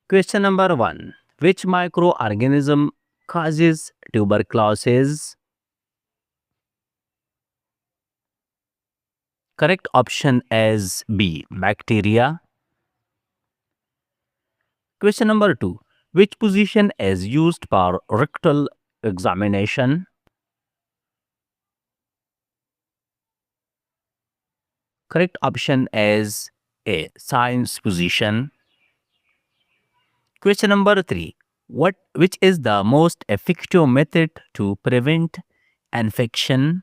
Question number 1. Which microorganism causes tuberculosis? Correct option is B. Bacteria. Question number 2. Which position is used for rectal examination? Correct option is A. Science position. Question number 3. Which is the most effective method to prevent infection?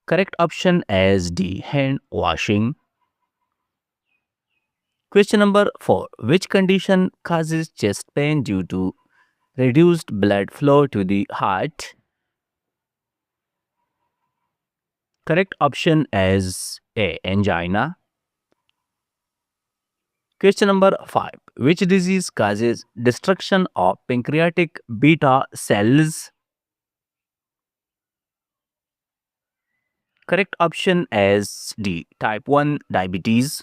Correct option is D. Hand washing. Question number 4. Which condition causes chest pain due to reduced blood flow to the heart? Correct option is A. Angina. Question number 5. Which disease causes destruction of pancreatic beta cells? Correct option is D. Type 1 diabetes.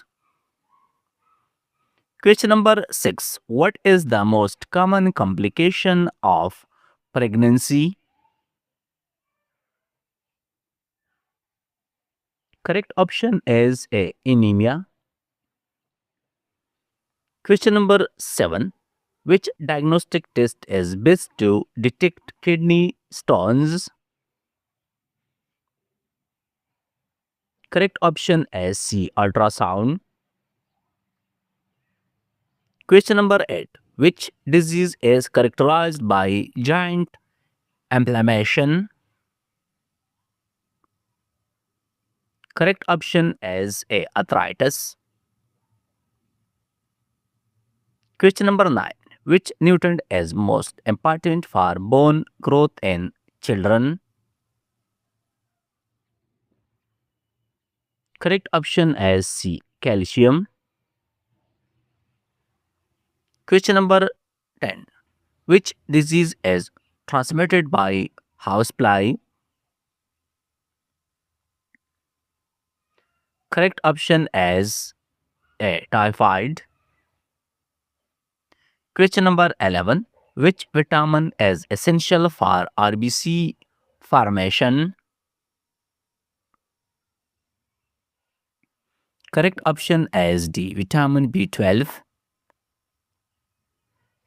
Question number 6. What is the most common complication of pregnancy? Correct option is A. Anemia. Question number 7. Which diagnostic test is best to detect kidney stones? Correct option is C. Ultrasound. Question number 8. Which disease is characterized by joint inflammation? Correct option is A. Arthritis. Question number 9. Which nutrient is most important for bone growth in children? Correct option is C. Calcium. Question number 10. Which disease is transmitted by housefly? Correct option is A. Typhoid. Question number 11. Which vitamin is essential for RBC formation? Correct option is D. Vitamin B12.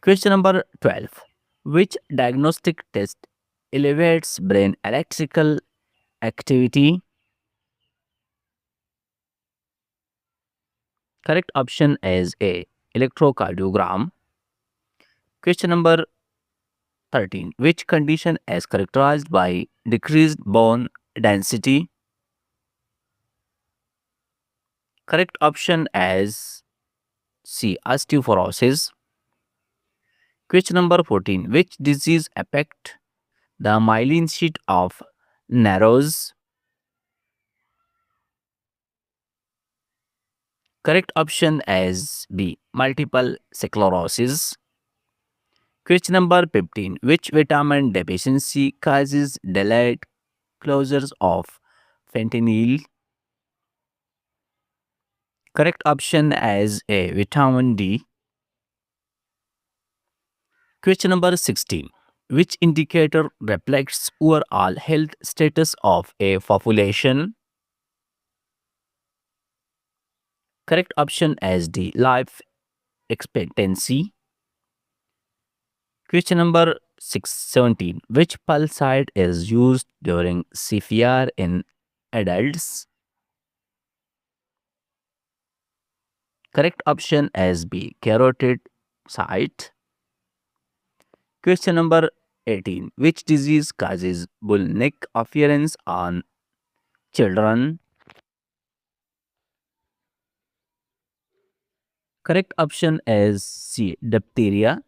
Question number 12. Which diagnostic test elevates brain electrical activity? Correct option is A. Electrocardiogram. Question number 13. Which condition is characterized by decreased bone density? Correct option is C. Osteoporosis. Question number 14. Which disease affect the myelin sheet of narrows? Correct option is B. Multiple sclerosis. Question number 15. Which vitamin deficiency causes delayed closures of fentanyl? Correct option is A. Vitamin D. Question number 16. Which indicator reflects overall health status of a population? Correct option is D. Life expectancy. Question number 17. Which pulside is used during CPR in adults? Correct option is B. Carotid site. Question number 18. Which disease causes bull neck appearance on children? Correct option is C. Diphtheria.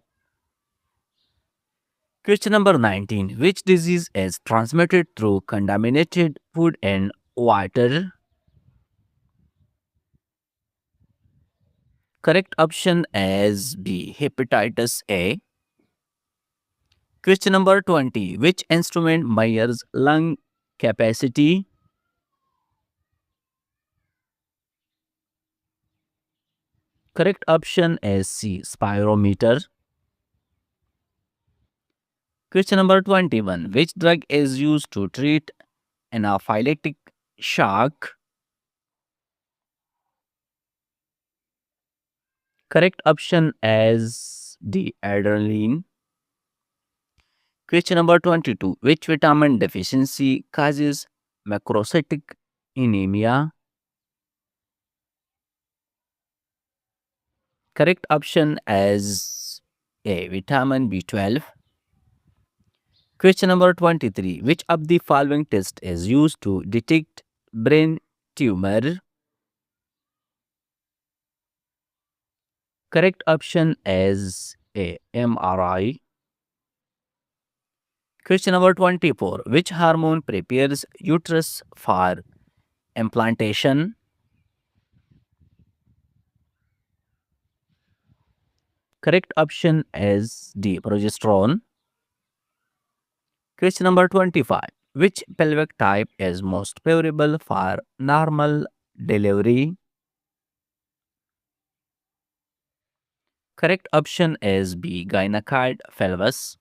Question number 19. Which disease is transmitted through contaminated food and water? Correct option is B. Hepatitis A. Question number 20. Which instrument measures lung capacity? Correct option is C. Spirometer. Question number 21. Which drug is used to treat anaphylactic shock? Correct option is D. Adrenaline. Question number 22. Which vitamin deficiency causes macrocytic anemia? Correct option is A. Vitamin B12. Question number 23. Which of the following test is used to detect brain tumor? Correct option is A. MRI. Question number 24. Which hormone prepares uterus for implantation? Correct option is D. Progesterone. Question number 25. Which pelvic type is most favorable for normal delivery? Correct option is B. Gynecoid pelvis.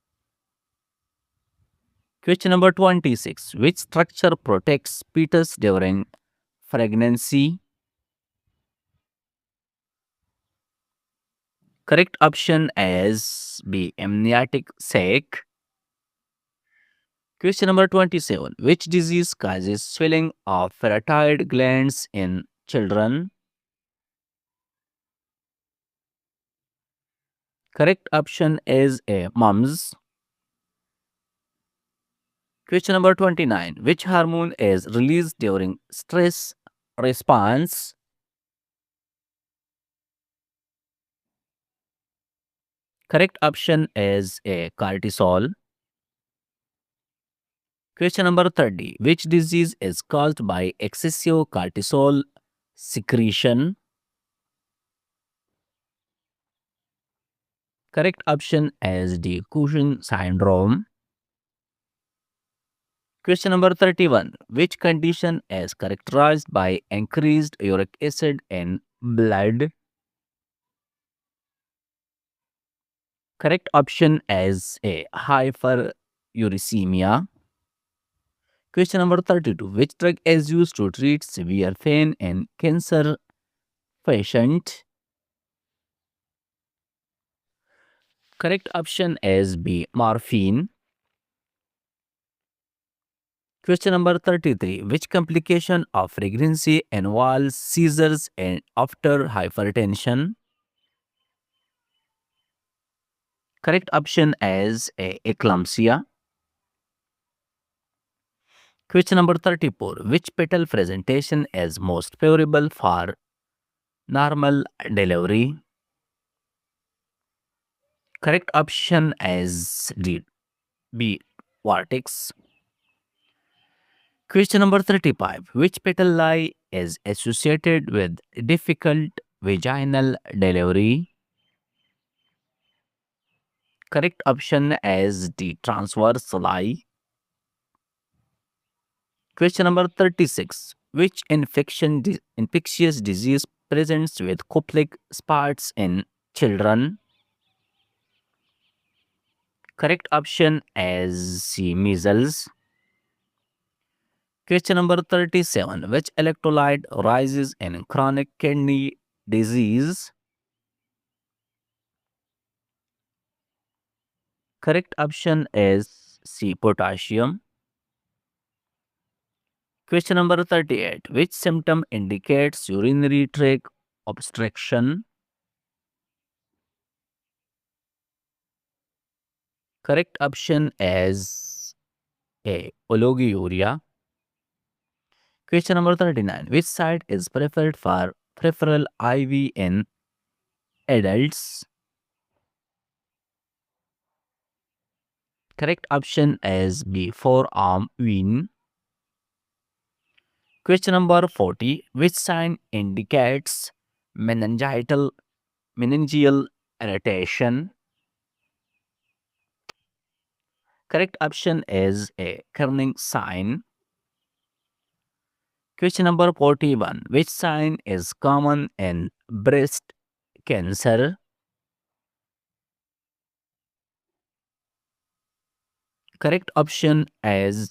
Question number 26. Which structure protects fetus during pregnancy? Correct option is B. Amniotic sac. Question number 27. Which disease causes swelling of thyroid glands in children? Correct option is A. Mumps. Question number 29. Which hormone is released during stress response? Correct option is A. Cortisol. Question number 30. Which disease is caused by excessive cortisol secretion? Correct option is D. Cushing syndrome. Question number 31. Which condition is characterized by increased uric acid in blood? Correct option is A. Hyperuricemia. Question number 32. Which drug is used to treat severe pain in cancer patient? Correct option is B. Morphine. Question number 33. Which complication of pregnancy involves seizures and after hypertension? Correct option is A. Eclampsia. Question number 34. Which petal presentation is most favorable for normal delivery? Correct option is D. B. Vortex. Question number 35. Which petal lie is associated with difficult vaginal delivery? Correct option is D. Transverse lie. Question number 36. Which infectious disease presents with Koplik spots in children? Correct option is C. Measles. Question number 37. Which electrolyte rises in chronic kidney disease? Correct option is C. Potassium. Question number 38. Which symptom indicates urinary tract obstruction? Correct option is A. Oliguria. Question number 39. Which site is preferred for peripheral IV in adults? Correct option is B. Forearm vein. Question number 40. Which sign indicates meningial meningeal irritation? Correct option is A. Kerning sign. Question number 41. Which sign is common in breast cancer. Correct option is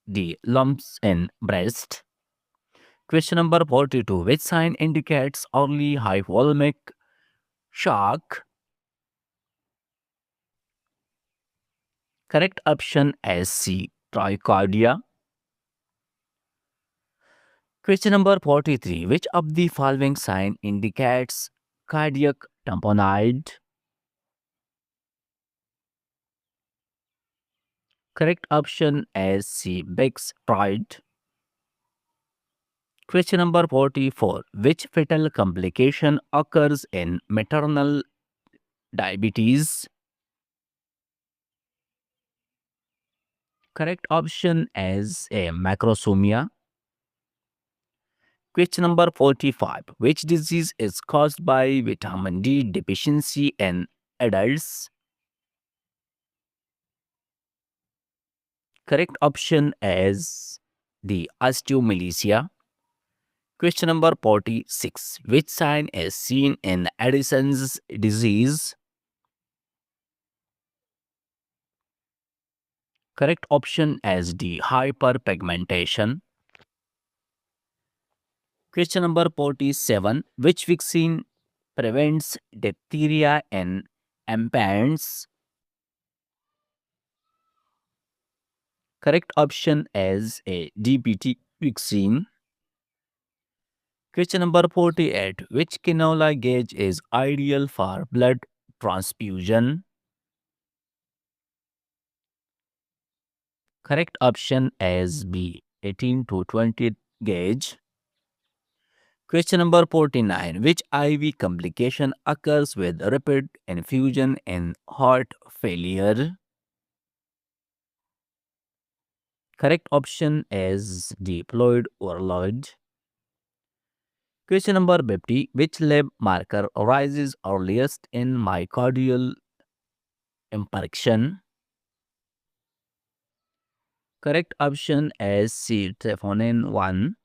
the lumps in breast. Question number 42. Which sign indicates early hypothalamic shock? Correct option is C. Tachycardia. Question number 43. Which of the following sign indicates cardiac tamponade? Correct option is C. Beck's pride. Question number 44. Which fatal complication occurs in maternal diabetes? Correct option is A. Macrosomia. Question number 45. Which disease is caused by vitamin D deficiency in adults? Correct option is the osteomalacia. Question number 46. Which sign is seen in Addison's disease? Correct option is the hyperpigmentation. Question number 47. Which vaccine prevents diphtheria in infants? Correct option is a DPT vaccine. Question number 48. Which cannula gauge is ideal for blood transfusion? Correct option is B. 18 to 20 gauge. Question number 49. Which IV complication occurs with rapid infusion in heart failure? Correct option is diploid overload. Question number 50. Which lab marker arises earliest in myocardial infarction? Correct option is C. Troponin 1.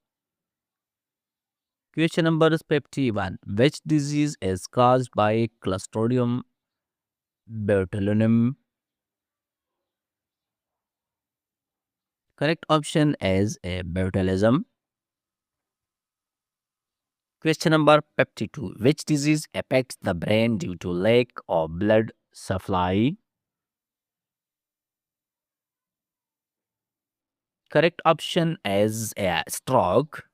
Question number 51. Which disease is caused by Clostridium botulinum? Correct option is A. Botulism. Question number 52. Which disease affects the brain due to lack of blood supply? Correct option is A. Stroke.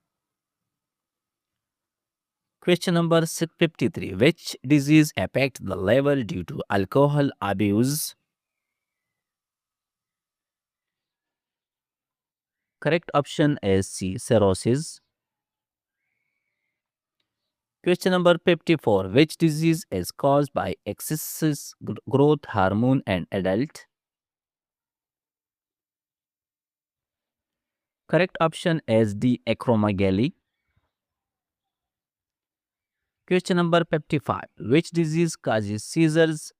Question number 53. Which disease affects the liver due to alcohol abuse? Correct option is C. Cirrhosis. Question number 54. Which disease is caused by excessive growth hormone in adult? Correct option is D. Acromegaly. Question number 55. Which disease causes seizures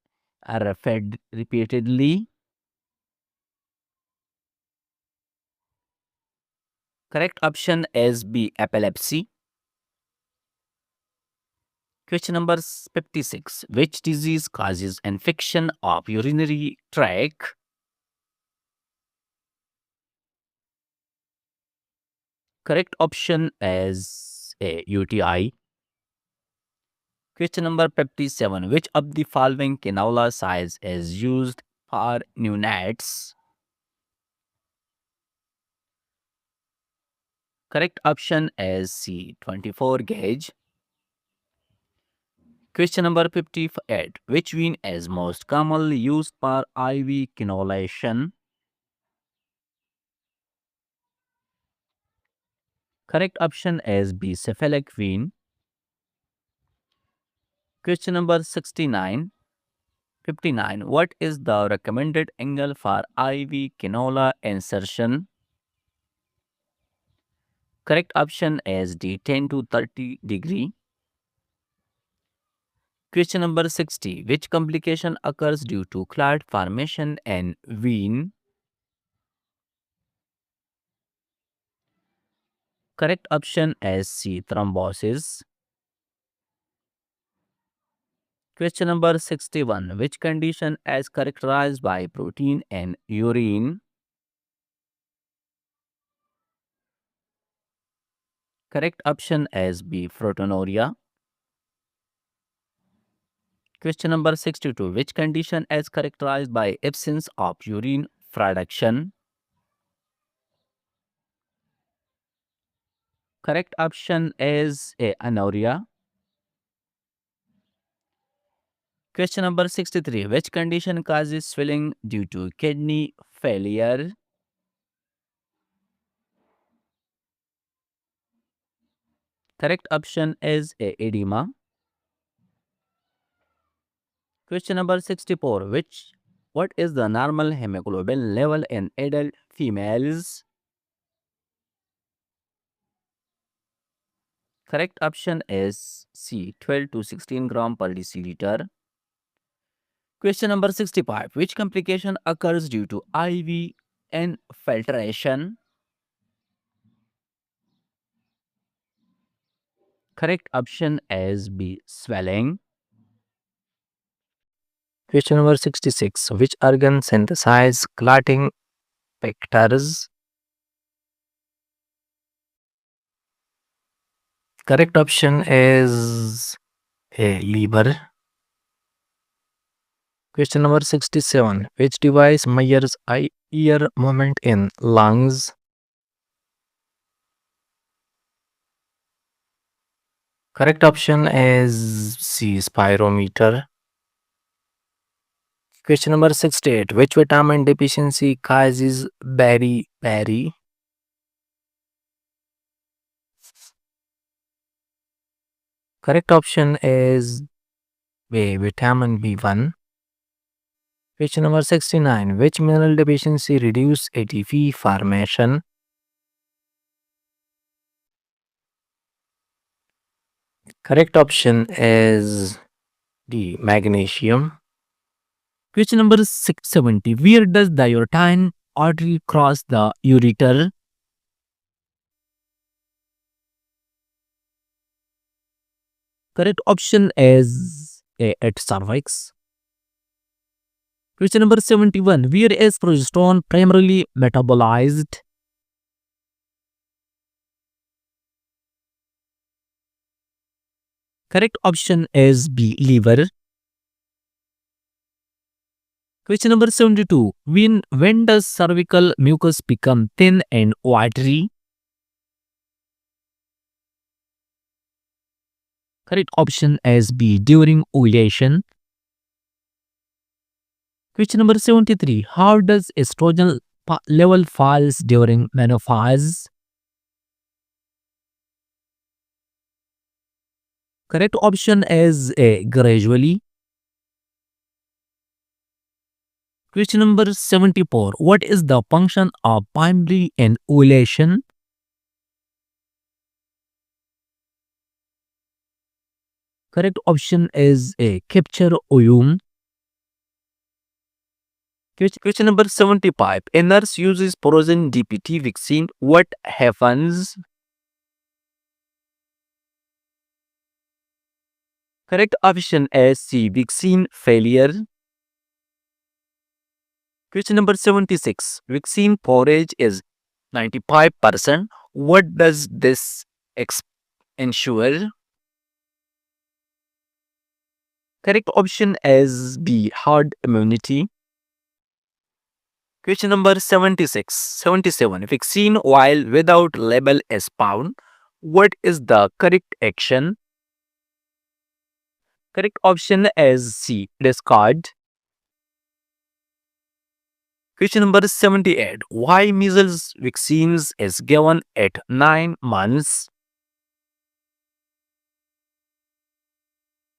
repeatedly? Correct option is B. Epilepsy. Question number 56. Which disease causes infection of urinary tract? Correct option is A. UTI. Question number 57. Which of the following cannula size is used for neonates? Correct option is C. 24 gauge. Question number 58. Which vein is most commonly used for IV cannulation? Correct option is B. Cephalic vein. Question number 69. 59. What is the recommended angle for IV cannula insertion? Correct option is D. 10 to 30 degree. Question number 60. Which complication occurs due to clot formation and vein? Correct option is C. Thrombosis. Question number 61. Which condition is characterized by protein and urine? Correct option is B. Proteinuria. Question number 62. Which condition is characterized by absence of urine production? Correct option is A. Anuria. Question number 63. Which condition causes swelling due to kidney failure? Correct option is A. Edema. Question number 64. What is the normal hemoglobin level in adult females? Correct option is C. 12 to 16 gram per deciliter. Question number 65. Which complication occurs due to IV infiltration? Correct option is B. Swelling. Question number 66. Which organ synthesize clotting factors? Correct option is A. Liver. Question number 67. Which device measures air movement in lungs? Correct option is C. Spirometer. Question number 68. Which vitamin deficiency causes beriberi? Correct option is B. Vitamin B1. Question number 69. Which mineral deficiency reduce ATP formation? Correct option is D. Magnesium. Question number 670. Where does the uretine artery cross the ureter? Correct option is A. At cervix. Question number 71. Where is progesterone primarily metabolized? Correct option is B. Liver. Question number 72. When does cervical mucus become thin and watery? Correct option is B. During ovulation. Question number 73. How does estrogen level falls during menopause? Correct option is A. Gradually. Question number 74. What is the function of primary and ovulation? Correct option is A. Capture ovum. Question number 75. A nurse uses frozen DPT vaccine. What happens? Correct option is C. Vaccine failure. Question number 76. Vaccine coverage is 95%. What does this ensure? Correct option is B. Herd immunity. Question number 76. 77. Vaccine while without label is found. What is the correct action? Correct option is C. Discard. Question number 78. Why measles vaccines is given at 9 months?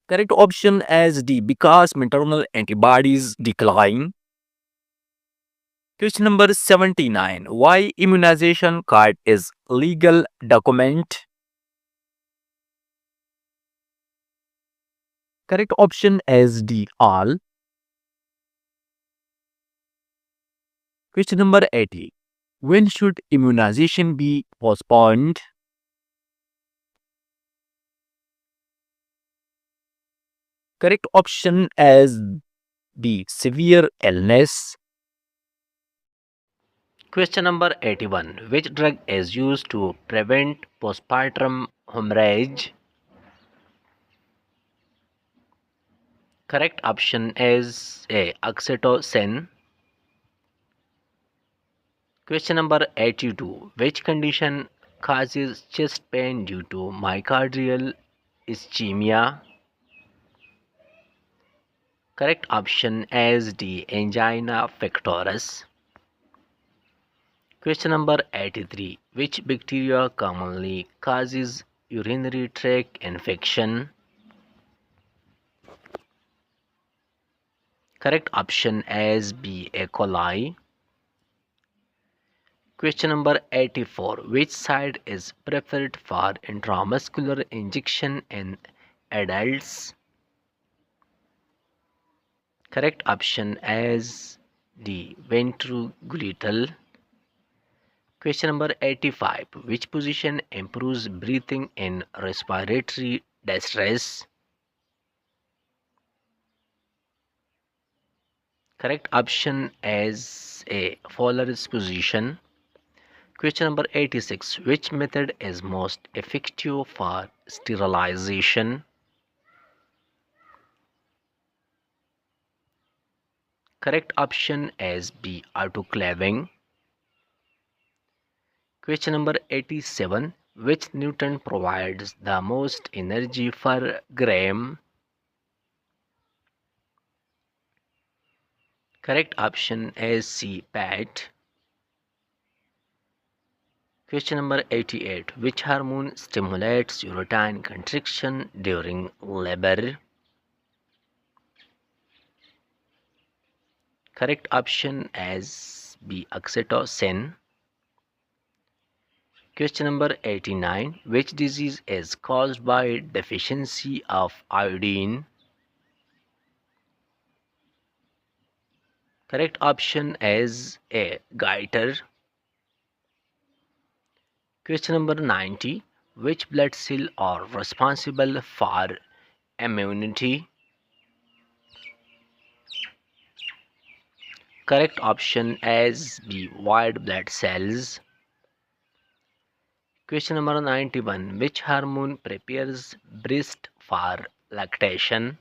Correct option is D. Because maternal antibodies decline. Question number 79. Why immunization card is legal document? Correct option is D. All. Question number 80. When should immunization be postponed? Correct option as B. Severe illness. Question number 81. Which drug is used to prevent postpartum hemorrhage? Correct option is A. Oxytocin. Question number 82. Which condition causes chest pain due to myocardial ischemia? Correct option is D. Angina pectoris. Question number 83. Which bacteria commonly causes urinary tract infection? Correct option is B. E. coli. Question number 84. Which site is preferred for intramuscular injection in adults? Correct option is D. Ventrogluteal. Question number 85. Which position improves breathing in respiratory distress? Correct option is A. Fowler's position. Question number 86. Which method is most effective for sterilization? Correct option is B. Autoclaving. Question number 87. Which nutrient provides the most energy per gram? Correct option is C. PAT. Question number 88. Which hormone stimulates uterine contraction during labor? Correct option is B. Oxytocin. Question number 89. Which disease is caused by deficiency of iodine? Correct option is A. Goiter. Question number 90. Which blood cell are responsible for immunity? Correct option is B. White blood cells. Question number 91. Which hormone prepares breast for lactation?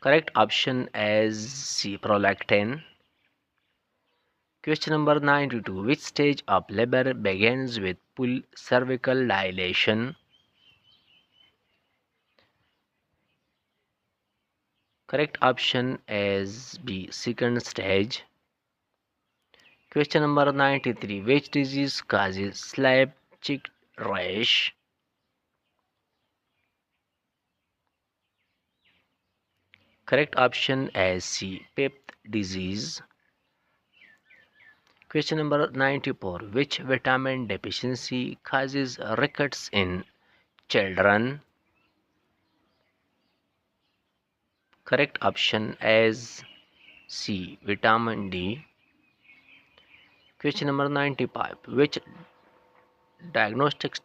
Correct option is C. Prolactin. Question number 92. Which stage of labor begins with full cervical dilation? Correct option is B. Second stage. Question number 93. Which disease causes slab cheek rash? Correct option is C. Pepth disease. Question number 94. Which vitamin deficiency causes rickets in children? Correct option is C. Vitamin D. Question number 95. Which diagnostic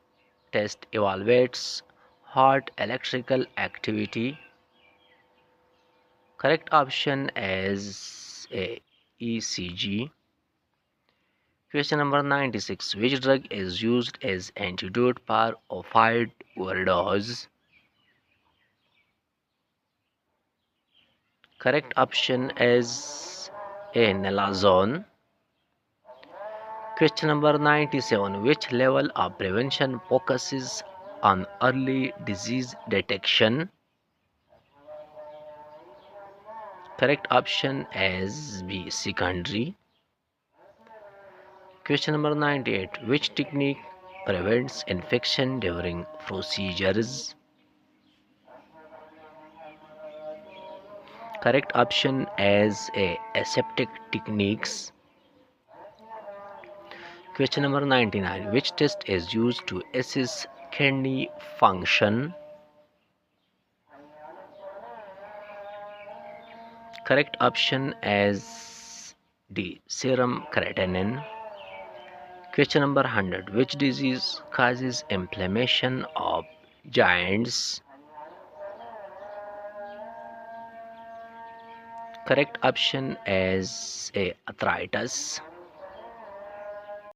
test evaluates heart electrical activity? Correct option is A. ECG. Question number 96. Which drug is used as antidote for opioid overdose? Correct option is A. Naloxone. Question number 97. Which level of prevention focuses on early disease detection? Correct option is B. Secondary. Question number 98. Which technique prevents infection during procedures? Correct option is A. Aseptic techniques. Question number 99. Which test is used to assess kidney function? Correct option is D. Serum creatinine. Question number 100. Which disease causes inflammation of joints? Correct option is A. Arthritis.